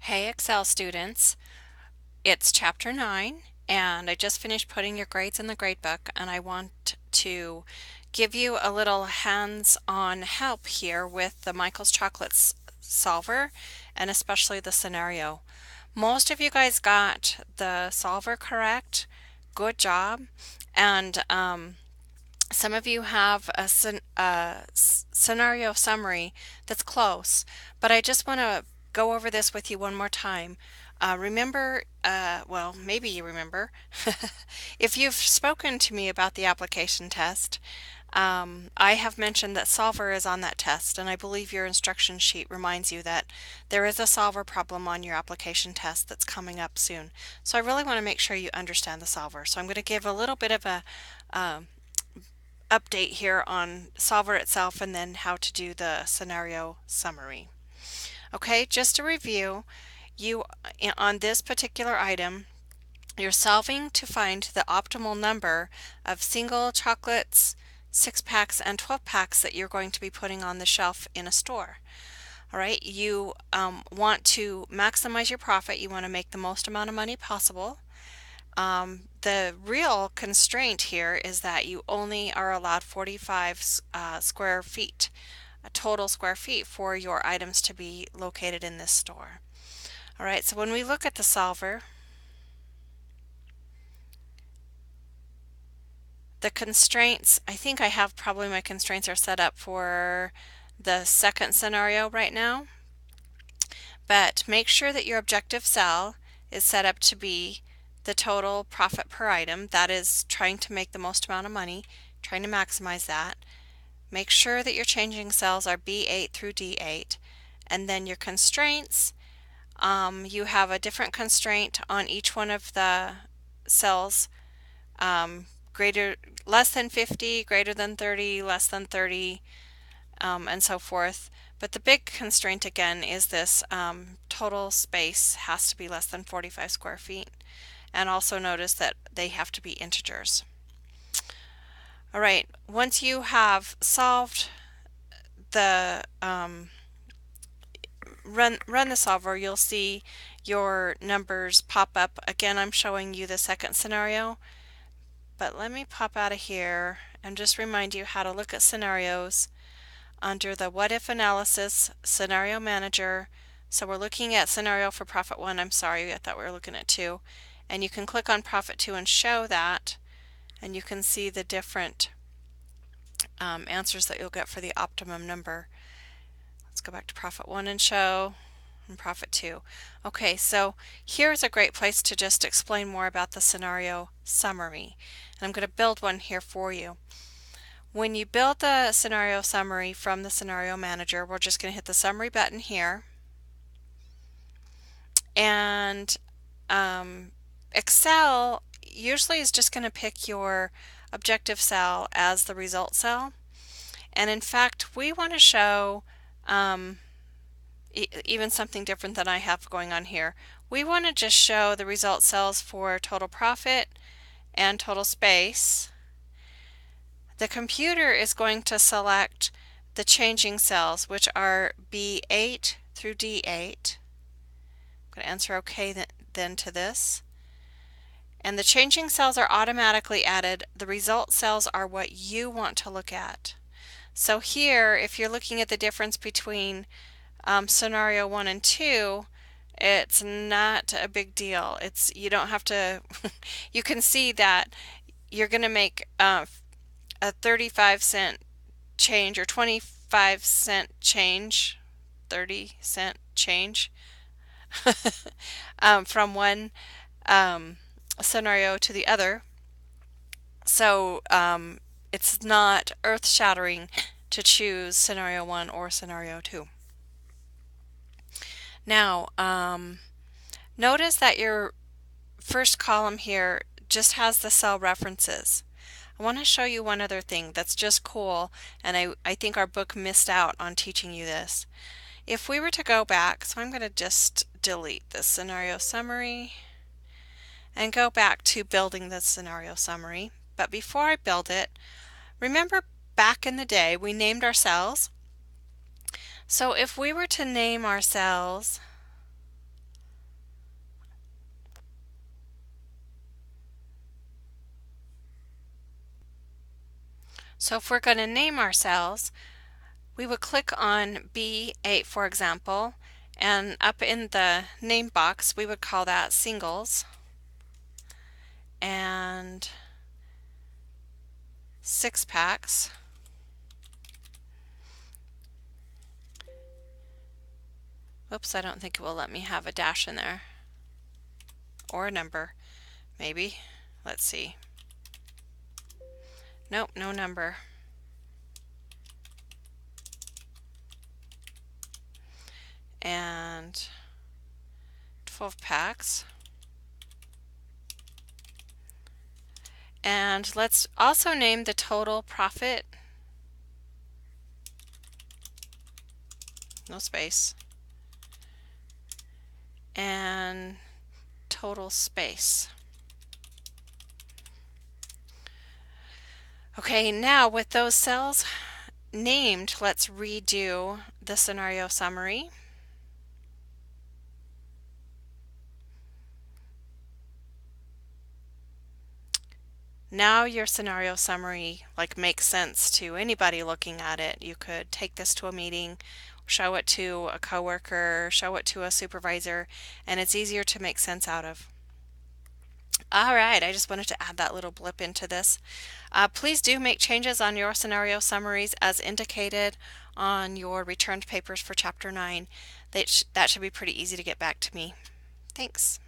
Hey Excel students, it's chapter 9 and I just finished putting your grades in the gradebook and I want to give you a little hands-on help here with the Michael's Chocolates solver and especially the scenario. Most of you guys got the solver correct. Good job. And some of you have a scenario summary that's close, but I just want to go over this with you one more time. Remember, well, maybe you remember, if you've spoken to me about the application test, I have mentioned that solver is on that test, and I believe your instruction sheet reminds you that there is a solver problem on your application test that's coming up soon. So I really want to make sure you understand the solver. So I'm going to give a little bit of a update here on solver itself and then how to do the scenario summary. Okay, just to review, you on this particular item, you're solving to find the optimal number of single chocolates, 6-packs, and 12-packs that you're going to be putting on the shelf in a store. All right, you want to maximize your profit. You want to make the most amount of money possible. The real constraint here is that you only are allowed 45 square feet, total square feet for your items to be located in this store. All right, so when we look at the solver, the constraints, I think I have probably my constraints are set up for the second scenario right now, but make sure that your objective cell is set up to be the total profit per item. That is trying to make the most amount of money, trying to maximize that. Make sure that your changing cells are B8 through D8, and then your constraints, you have a different constraint on each one of the cells, less than 50, greater than 30, less than 30, and so forth. But the big constraint again is this total space has to be less than 45 square feet. And also notice that they have to be integers. All right, once you have solved the run the solver, you'll see your numbers pop up. Again, I'm showing you the second scenario, but let me pop out of here and just remind you how to look at scenarios under the what if analysis scenario manager. So we're looking at scenario for profit 1. I'm sorry, I thought we were looking at 2. And you can click on profit 2 and show that, and you can see the different answers that you'll get for the optimum number. Let's go back to profit 1 and show, and profit 2. Okay, so here's a great place to just explain more about the scenario summary. And I'm going to build one here for you. When you build the scenario summary from the scenario manager, we're just going to hit the summary button here. And Excel usually is just going to pick your objective cell as the result cell. And in fact, we want to show even something different than I have going on here. We want to just show the result cells for total profit and total space. The computer is going to select the changing cells, which are B8 through D8. I'm going to answer OK then to this. And the changing cells are automatically added. The result cells are what you want to look at. So here, if you're looking at the difference between scenario 1 and 2, it's not a big deal. You don't have to, you can see that you're going to make a 35-cent change or 25-cent change, 30-cent change from one scenario to the other. So it's not earth-shattering to choose scenario 1 or scenario 2. Now, notice that your first column here just has the cell references. I want to show you one other thing that's just cool, and I think our book missed out on teaching you this. If we were to go back, so I'm going to just delete this scenario summary and go back to building the scenario summary. But before I build it, remember back in the day we named our cells. So if we were to name our cells So if we're going to name our cells, we would click on B8, for example, and up in the name box we would call that singles, and six packs, whoops, I don't think it will let me have a dash in there, or a number, maybe, let's see, nope, no number, and 12 packs. And let's also name the total profit, no space, and total space. Okay, now with those cells named, let's redo the scenario summary. Now your scenario summary makes sense to anybody looking at it. You could take this to a meeting, show it to a coworker, show it to a supervisor, and it's easier to make sense out of. All right, I just wanted to add that little blip into this. Please do make changes on your scenario summaries as indicated on your returned papers for Chapter 9. That should be pretty easy to get back to me. Thanks.